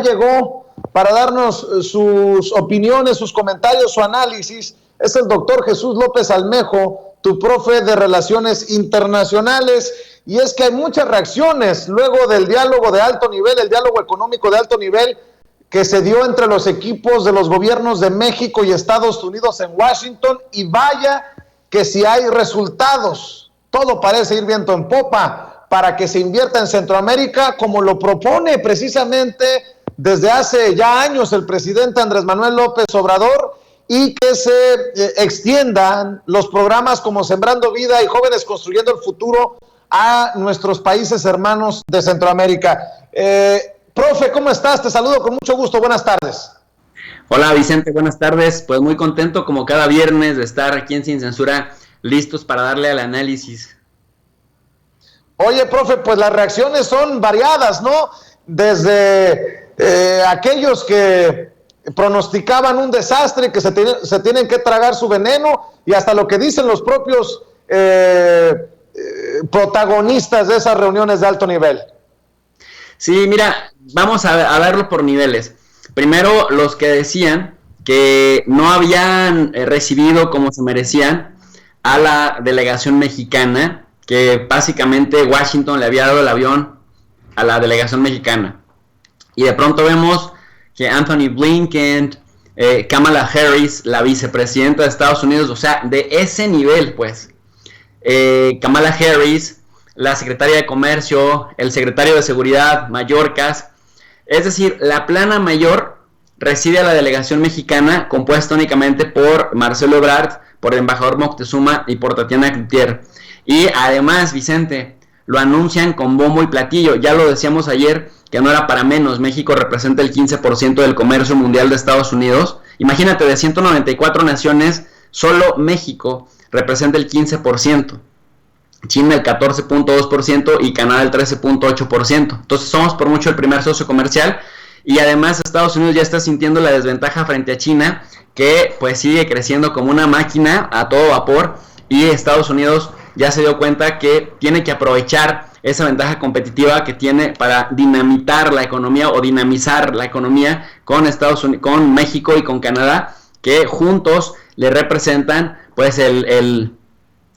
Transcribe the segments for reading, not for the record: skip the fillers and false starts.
llegó para darnos sus opiniones, sus comentarios, su análisis. Es el doctor Jesús López Almejo, tu profe de Relaciones Internacionales. Y es que hay muchas reacciones luego del diálogo de alto nivel, el diálogo económico de alto nivel que se dio entre los equipos de los gobiernos de México y Estados Unidos en Washington. Y vaya que si hay resultados, todo parece ir viento en popa para que se invierta en Centroamérica, como lo propone precisamente desde hace ya años el presidente Andrés Manuel López Obrador, y que se extiendan los programas como Sembrando Vida y Jóvenes Construyendo el Futuro a nuestros países hermanos de Centroamérica. Profe, ¿cómo estás? Te saludo con mucho gusto. Buenas tardes. Hola Vicente, buenas tardes. Pues muy contento como cada viernes de estar aquí en Sin Censura, listos para darle al análisis. Oye, profe, pues las reacciones son variadas, ¿no? Desde aquellos que pronosticaban un desastre, que se tienen que tragar su veneno, y hasta lo que dicen los propios protagonistas de esas reuniones de alto nivel. Sí, mira, vamos a verlo por niveles. Primero, los que decían que no habían recibido como se merecían a la delegación mexicana, que básicamente Washington le había dado el avión a la delegación mexicana. Y de pronto vemos que Anthony Blinken, Kamala Harris, la vicepresidenta de Estados Unidos, o sea, de ese nivel, pues, Kamala Harris, la secretaria de Comercio, el secretario de Seguridad, Mayorkas, es decir, la plana mayor recibe a la delegación mexicana, compuesta únicamente por Marcelo Ebrard, por el embajador Moctezuma y por Tatiana Cloutier. Y además, Vicente, lo anuncian con bombo y platillo. Ya lo decíamos ayer, que no era para menos. México representa el 15% del comercio mundial de Estados Unidos. Imagínate, de 194 naciones, solo México representa el 15%. China el 14.2% y Canadá el 13.8%. Entonces somos por mucho el primer socio comercial. Y además Estados Unidos ya está sintiendo la desventaja frente a China, que pues sigue creciendo como una máquina a todo vapor. Y Estados Unidos ya se dio cuenta que tiene que aprovechar esa ventaja competitiva que tiene para dinamitar la economía o dinamizar la economía con Estados Unidos, con México y con Canadá, que juntos le representan pues el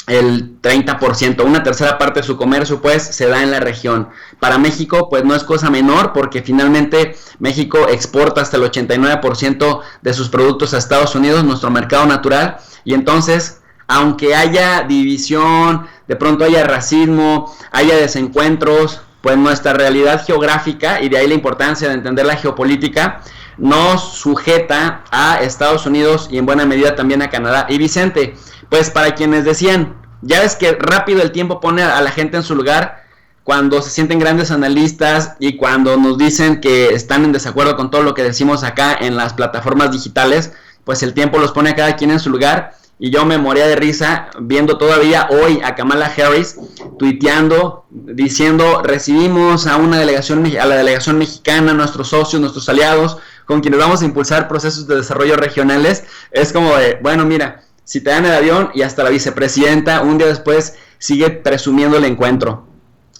30%, una tercera parte de su comercio pues se da en la región. Para México pues no es cosa menor, porque finalmente México exporta hasta el 89% de sus productos a Estados Unidos, nuestro mercado natural. Y entonces, aunque haya división, de pronto haya racismo, haya desencuentros, pues nuestra realidad geográfica, y de ahí la importancia de entender la geopolítica, nos sujeta a Estados Unidos y en buena medida también a Canadá. Y Vicente, pues para quienes decían, ya ves que rápido el tiempo pone a la gente en su lugar, cuando se sienten grandes analistas y cuando nos dicen que están en desacuerdo con todo lo que decimos acá en las plataformas digitales, pues el tiempo los pone a cada quien en su lugar. Y yo me moría de risa viendo todavía hoy a Kamala Harris tuiteando, diciendo: recibimos a la delegación mexicana, nuestros socios, nuestros aliados, con quienes vamos a impulsar procesos de desarrollo regionales. Es como de, bueno, mira, si te dan el avión, y hasta la vicepresidenta un día después sigue presumiendo el encuentro.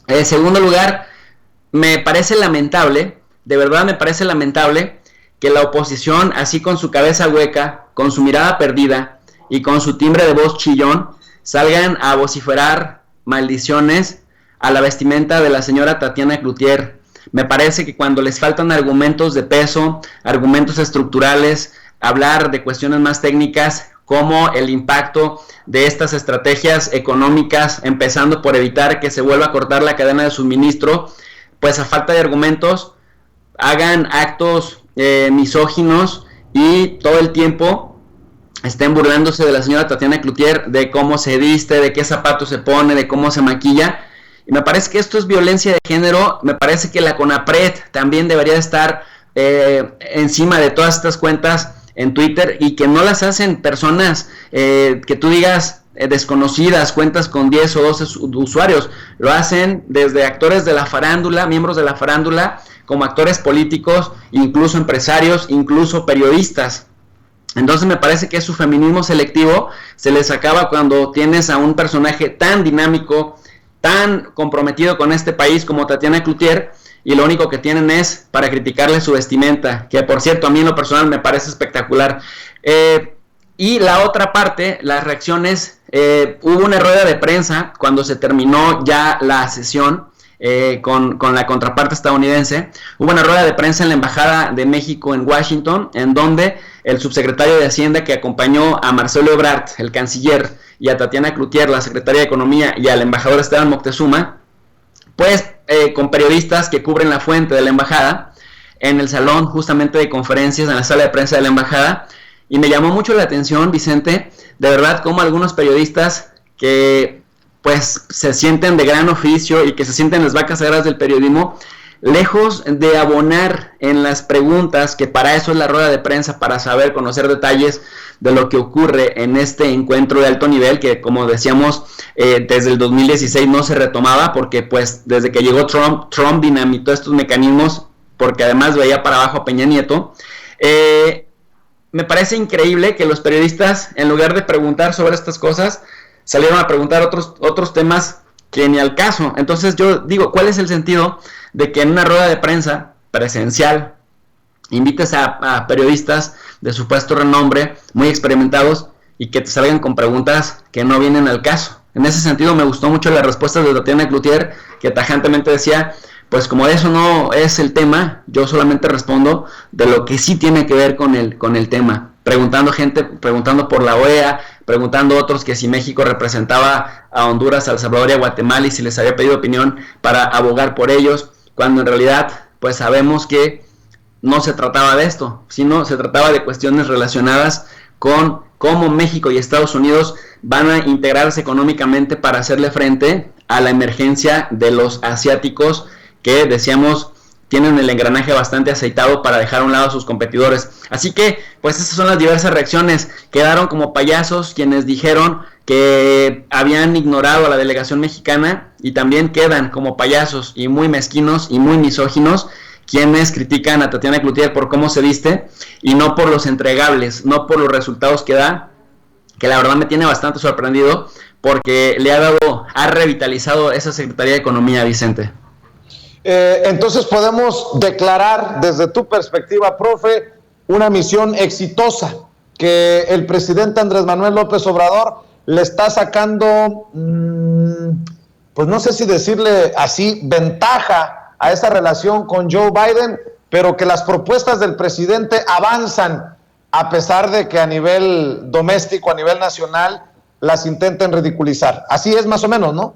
En segundo lugar, me parece lamentable, de verdad me parece lamentable, que la oposición, así con su cabeza hueca, con su mirada perdida y con su timbre de voz chillón, salgan a vociferar maldiciones a la vestimenta de la señora Tatiana Cloutier. Me parece que cuando les faltan argumentos de peso, argumentos estructurales, hablar de cuestiones más técnicas, como el impacto de estas estrategias económicas, empezando por evitar que se vuelva a cortar la cadena de suministro, pues a falta de argumentos, hagan actos misóginos y todo el tiempo estén burlándose de la señora Tatiana Cloutier, de cómo se viste, de qué zapatos se pone, de cómo se maquilla. Y me parece que esto es violencia de género. Me parece que la CONAPRED también debería estar encima de todas estas cuentas en Twitter, y que no las hacen personas que tú digas desconocidas, cuentas con 10 o 12 usuarios. Lo hacen desde actores de la farándula, miembros de la farándula, como actores políticos, incluso empresarios, incluso periodistas. Entonces me parece que su feminismo selectivo se les acaba cuando tienes a un personaje tan dinámico, tan comprometido con este país como Tatiana Cloutier, y lo único que tienen es para criticarle su vestimenta, que por cierto a mí en lo personal me parece espectacular. Y la otra parte, las reacciones, hubo una rueda de prensa cuando se terminó ya la sesión con la contraparte estadounidense. Hubo una rueda de prensa en la Embajada de México en Washington, en donde el subsecretario de Hacienda, que acompañó a Marcelo Ebrard, el canciller, y a Tatiana Cloutier, la secretaria de Economía, y al embajador Esteban Moctezuma, pues con periodistas que cubren la fuente de la embajada, en el salón justamente de conferencias, en la sala de prensa de la embajada, y me llamó mucho la atención, Vicente, de verdad, como algunos periodistas que pues se sienten de gran oficio y que se sienten las vacas sagras del periodismo, lejos de abonar en las preguntas, que para eso es la rueda de prensa, para saber, conocer detalles de lo que ocurre en este encuentro de alto nivel, que como decíamos, desde el 2016 no se retomaba, porque pues desde que llegó Trump dinamitó estos mecanismos, porque además veía para abajo a Peña Nieto. Me parece increíble que los periodistas, en lugar de preguntar sobre estas cosas, salieron a preguntar otros temas que ni al caso. Entonces yo digo, ¿cuál es el sentido de que en una rueda de prensa presencial invites a periodistas de supuesto renombre, muy experimentados, y que te salgan con preguntas que no vienen al caso? En ese sentido me gustó mucho la respuesta de Tatiana Cloutier, que tajantemente decía, pues como eso no es el tema, yo solamente respondo de lo que sí tiene que ver con el tema, preguntando por la OEA, preguntando a otros que si México representaba a Honduras, a El Salvador y a Guatemala, y si les había pedido opinión para abogar por ellos, cuando en realidad pues sabemos que no se trataba de esto, sino se trataba de cuestiones relacionadas con cómo México y Estados Unidos van a integrarse económicamente para hacerle frente a la emergencia de los asiáticos, que decíamos tienen el engranaje bastante aceitado para dejar a un lado a sus competidores. Así que, pues esas son las diversas reacciones. Quedaron como payasos quienes dijeron que habían ignorado a la delegación mexicana, y también quedan como payasos y muy mezquinos y muy misóginos quienes critican a Tatiana Cloutier por cómo se viste y no por los entregables, no por los resultados que da, que la verdad me tiene bastante sorprendido, porque ha revitalizado esa Secretaría de Economía, Vicente. Entonces podemos declarar desde tu perspectiva, profe, una misión exitosa, que el presidente Andrés Manuel López Obrador le está sacando, pues no sé si decirle así, ventaja a esa relación con Joe Biden, pero que las propuestas del presidente avanzan, a pesar de que a nivel doméstico, a nivel nacional, las intenten ridiculizar. Así es más o menos, ¿no?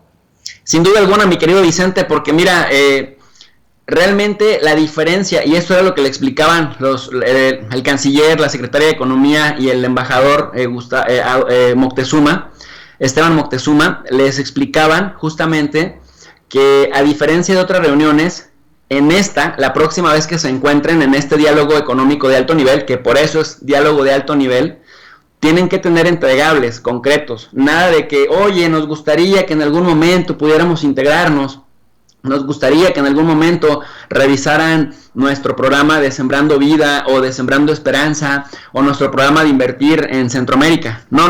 Sin duda alguna, mi querido Vicente, porque mira, realmente la diferencia, y esto era lo que le explicaban el canciller, la secretaria de Economía y el embajador Esteban Moctezuma, les explicaban justamente que a diferencia de otras reuniones, en la próxima vez que se encuentren en este diálogo económico de alto nivel, que por eso es diálogo de alto nivel, tienen que tener entregables, concretos. Nada de que, oye, nos gustaría que en algún momento pudiéramos integrarnos, nos gustaría que en algún momento revisaran nuestro programa de Sembrando Vida o de Sembrando Esperanza o nuestro programa de invertir en Centroamérica. No,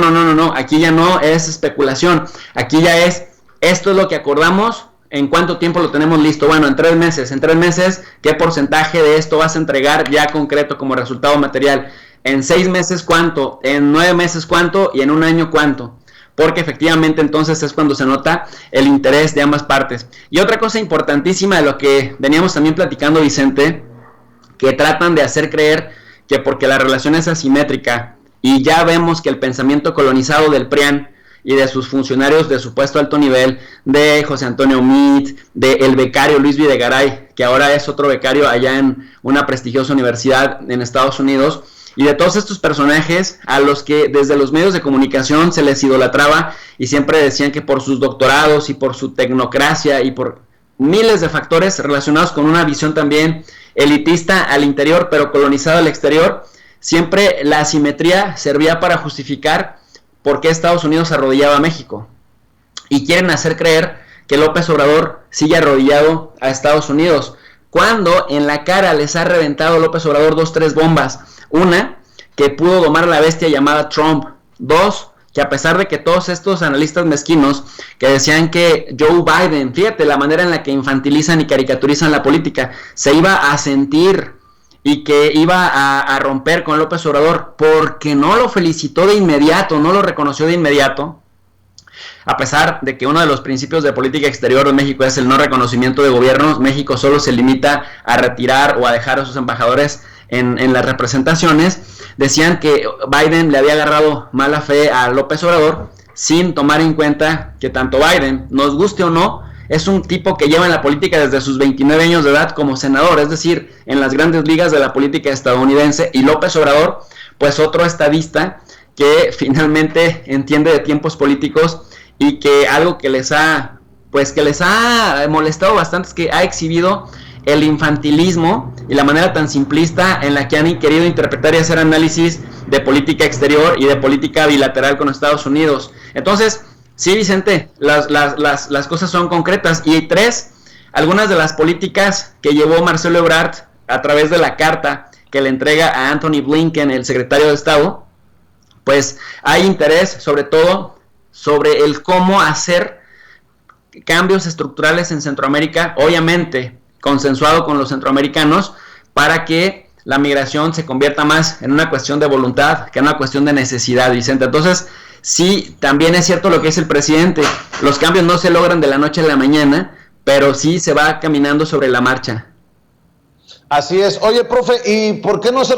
aquí ya no es especulación, aquí ya esto es lo que acordamos, ¿en cuánto tiempo lo tenemos listo? Bueno, en 3 meses, ¿qué porcentaje de esto vas a entregar ya concreto como resultado material? En 6 meses, ¿cuánto? En 9 meses, ¿cuánto? Y en 1 año, ¿cuánto? Porque efectivamente entonces es cuando se nota el interés de ambas partes. Y otra cosa importantísima de lo que veníamos también platicando, Vicente, que tratan de hacer creer que porque la relación es asimétrica, y ya vemos que el pensamiento colonizado del PRIAN y de sus funcionarios de supuesto alto nivel, de José Antonio Meade, de el becario Luis Videgaray, que ahora es otro becario allá en una prestigiosa universidad en Estados Unidos, y de todos estos personajes a los que desde los medios de comunicación se les idolatraba y siempre decían que por sus doctorados y por su tecnocracia y por miles de factores relacionados con una visión también elitista al interior pero colonizada al exterior, siempre la asimetría servía para justificar por qué Estados Unidos arrodillaba a México. Y quieren hacer creer que López Obrador sigue arrodillado a Estados Unidos, cuando en la cara les ha reventado López Obrador 2, 3 bombas. Una, que pudo domar a la bestia llamada Trump. 2, que a pesar de que todos estos analistas mezquinos que decían que Joe Biden, fíjate la manera en la que infantilizan y caricaturizan la política, se iba a sentir y que iba a romper con López Obrador porque no lo felicitó de inmediato, no lo reconoció de inmediato, a pesar de que uno de los principios de política exterior de México es el no reconocimiento de gobiernos. México solo se limita a retirar o a dejar a sus embajadores en las representaciones. Decían que Biden le había agarrado mala fe a López Obrador sin tomar en cuenta que tanto Biden, nos guste o no, es un tipo que lleva en la política desde sus 29 años de edad como senador, es decir, en las grandes ligas de la política estadounidense, y López Obrador, pues otro estadista que finalmente entiende de tiempos políticos y que algo que les ha molestado bastante es que ha exhibido el infantilismo y la manera tan simplista en la que han querido interpretar y hacer análisis de política exterior y de política bilateral con Estados Unidos. Entonces, sí, Vicente, las cosas son concretas. Y algunas de las políticas que llevó Marcelo Ebrard a través de la carta que le entrega a Anthony Blinken, el secretario de Estado, pues hay interés sobre todo sobre el cómo hacer cambios estructurales en Centroamérica, obviamente consensuado con los centroamericanos, para que la migración se convierta más en una cuestión de voluntad que en una cuestión de necesidad, Vicente. Entonces, sí, también es cierto lo que dice el presidente, los cambios no se logran de la noche a la mañana, pero sí se va caminando sobre la marcha. Así es. Oye, profe, ¿y por qué no se